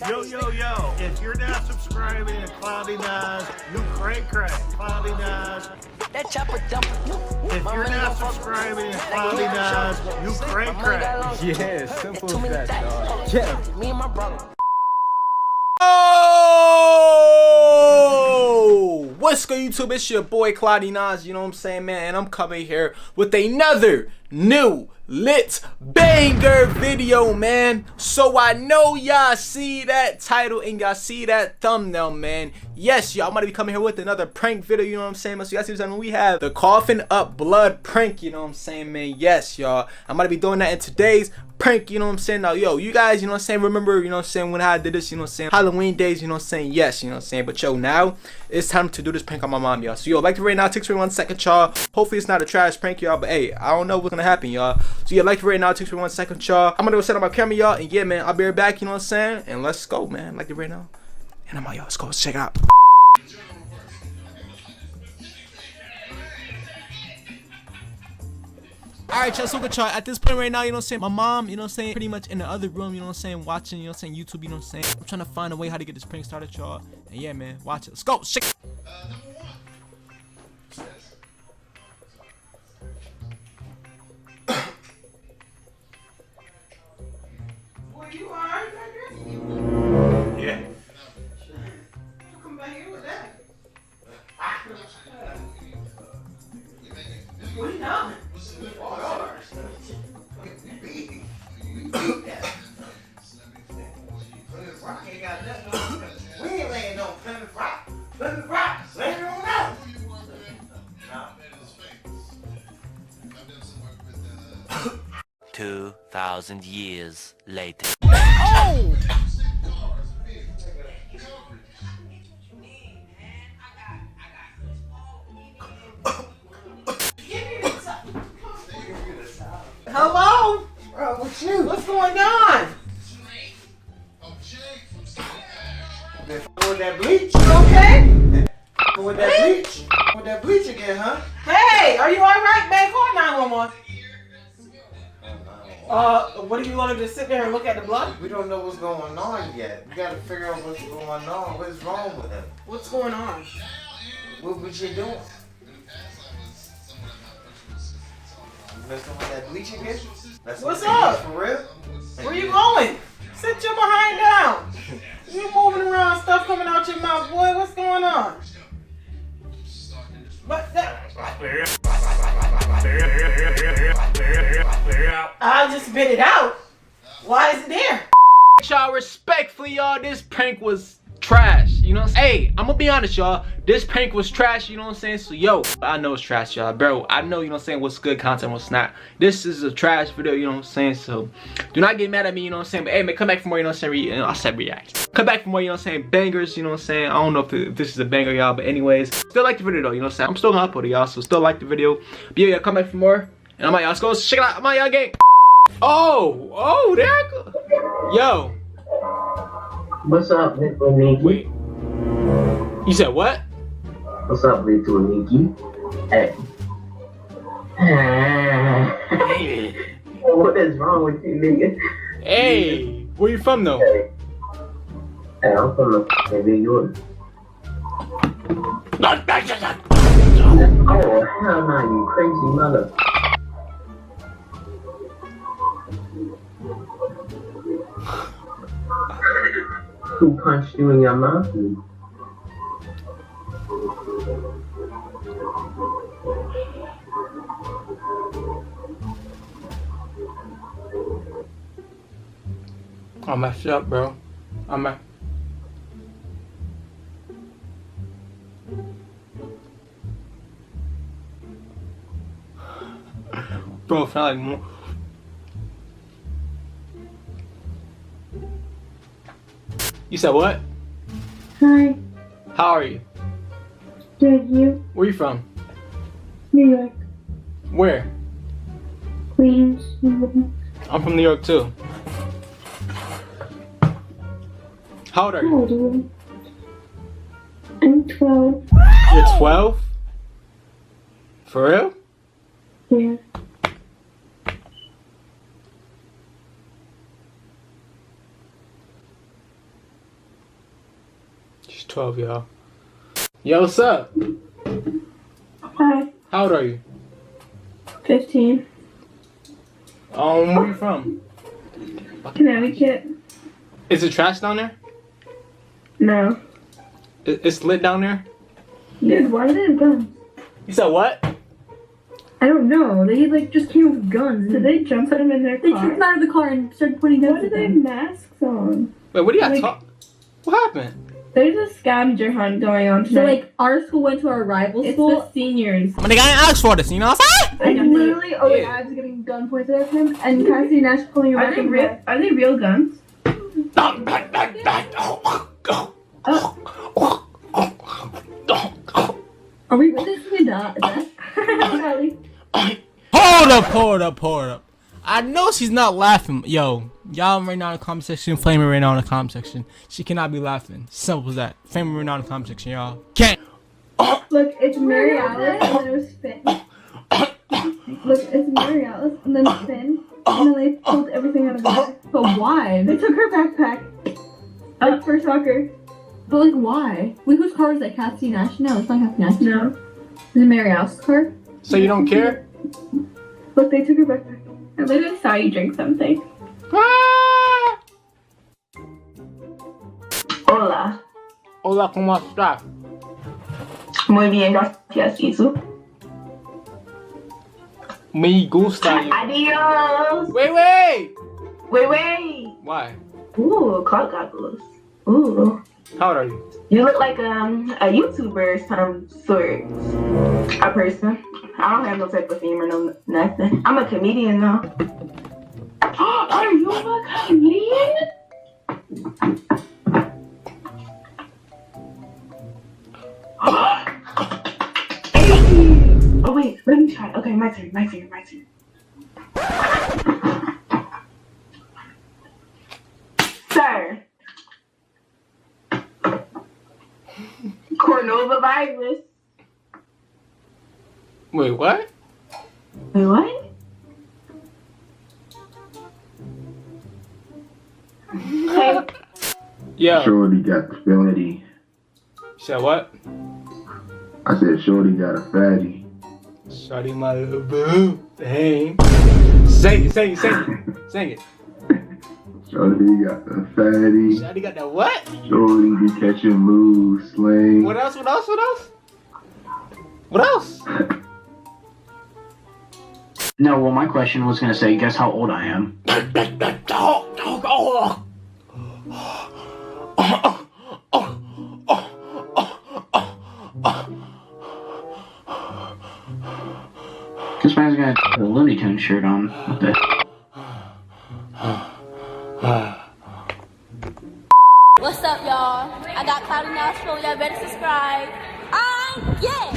Yo, yo, yo, if you're not subscribing to Clouty Naz, you cray. Clouty Naz. That chopper dump. If you're not subscribing to Clouty Naz, you cray. Yeah, simple as that, dog. Yeah. Me and my brother. Oh! What's good, YouTube? It's your boy Clouty Naz, you know what I'm saying, man? And I'm coming here with another new lit banger video, man. So I know y'all see that title and y'all see that thumbnail, man. Yes, y'all, I'm gonna be coming here with another prank video, you know what I'm saying? So y'all see what I'm saying? We have the coughing up blood prank, you know what I'm saying, man? Yes, y'all. I'm gonna be doing that in today's prank, you know what I'm saying? Now, yo, you guys, you know what I'm saying, remember, you know what I'm saying, when I did this, you know what I'm saying, Halloween days, you know what I'm saying? Yes, you know what I'm saying? But yo, now it's time to do this prank on my mom, y'all. So yo, like to rate now, takes for 1 second, y'all. Hopefully it's not a trash prank, y'all, but hey, I don't know what's gonna happen, y'all. So yeah, like to rate now, takes for 1 second, y'all. I'm gonna go set up my camera, y'all, and yeah, man, I'll be right back, you know what I'm saying? And let's go, man. Like to rate now. And I'm out, y'all. Let's go, let's check it out. Alright, y'all, so good, y'all. At this point right now, you know what I'm saying, my mom, you know what I'm saying, pretty much in the other room, you know what I'm saying, watching, you know what I'm saying, YouTube, you know what I'm saying. I'm trying to find a way how to get this prank started, y'all. And yeah, man, watch it. Let's go. Shake. Well, you alright, baby? Yeah. You come back here with that. What you doing? Rock ain't got nothing on. We ain't laying on Plymouth Rock. Plymouth Rock, lay it on out. 2,000 years later. Oh! Hello? Bro, what's you? What's going on? Been with that bleach? You okay? With that bleach? With that bleach again, huh? Hey, are you alright, man? Call 911. What do you want to just sit there and look at the blood? We don't know what's going on yet. We gotta figure out what's going on. What's wrong with him? What's going on? What you doing? You messing with that bleach again? What's up? For real? Where you going? Sit your behind down. You moving around, stuff coming out your mouth, boy. What's going on? But that, I'll just spit it out. Why is it there? Y'all, respectfully, y'all, this prank was trash, you know what I'm saying? Hey, I'm gonna be honest, y'all, this prank was trash, you know what I'm saying? So yo, I know it's trash, y'all, bro. I know, you know what I'm saying, what's good content, what's not. This is a trash video, you know what I'm saying? So do not get mad at me, you know what I'm saying? But hey, man, come back for more, you know what I'm saying? I said react. Come back for more, you know what I'm saying? Bangers, you know what I'm saying? I don't know if this is a banger, y'all, but anyways, still like the video though, you know what I'm saying? I'm still gonna upload it, y'all, so still like the video. But yeah, come back for more. And I'm out, y'all. Let's go check it out. I'm out, y'all, gang. Oh, there I go. Yo. What's up, little Nikki? Wait. You said what? What's up, little Nikki? Hey. What is wrong with you, nigga? Hey, where you from though? Hey, I'm from the New York. Oh, hell no, you crazy mother. Who punched you in your mouth? I messed up, bro. Bro, I feel like more. You said what? Hi, How are you? good. You? Where you from? New York, Where? Queens. I'm from New York too. How old are How you? old are you? I'm 12. You're 12? For real? Yeah. She's 12, y'all. Yo, what's up? Hi. How old are you? 15. Where you from? Connecticut. Is it trash down there? No. It's lit down there? Dude, why do they have guns? You said what? I don't know. They like just came with guns. Did they jump at them in their car? They took them out of the car and started pointing guns at them. Why do they have masks on? Wait, what do you got What happened? There's a scavenger hunt going on tonight. So like our school went to our rival school. It's the seniors. I mean, they got asked for this, you know what I'm saying? And literally, Ab's getting gun pointed at him, and Cassie Nash pulling her back. Are they real guns? Are we witnessing that? Hold up. I know she's not laughing. Yo, y'all right now in the comment section, flame her right now in the comment section. She cannot be laughing. Simple as that. Flame her right now in the comment section, y'all. Can't. Look, it's Mary Alice, and then it was Finn. Look, it's Mary Alice, and then Finn, and then they pulled everything out of her. But why? They took her backpack. Like for soccer. But like, why? Wait, whose car was that? Cassie Nash? No, it's not Cassie Nash. No. Is it Mary Alice's car? So you don't care? Look, they took her backpack. I literally saw you drink something. Ah! Hola. Hola, ¿cómo estás? Muy bien, gracias, ¿y tú? Me gusta you. Adios. Wait. Wait. Why? Ooh, cloud goggles. Ooh. How old are you? You look like a YouTuber of some sort. A person. I don't have no type of fame or no nothing. I'm a comedian though. Are you a comedian? Hey. Oh wait, let me try. Okay, my turn. Sir. Coronavirus. Wait, what? Wait, what? Hey. Yeah. Shorty got the fatty. You said what? I said Shorty got a fatty. Shorty my little boo. Dang. Sing it. Shorty got the fatty. Shorty got that what? Shorty be catching moves, slang. What else? What else? No, well, my question was going to say, guess how old I am? This man's got a Looney Tunes shirt on. What the? What's up, y'all? I got Clouty Naz. Y'all better subscribe. Yeah.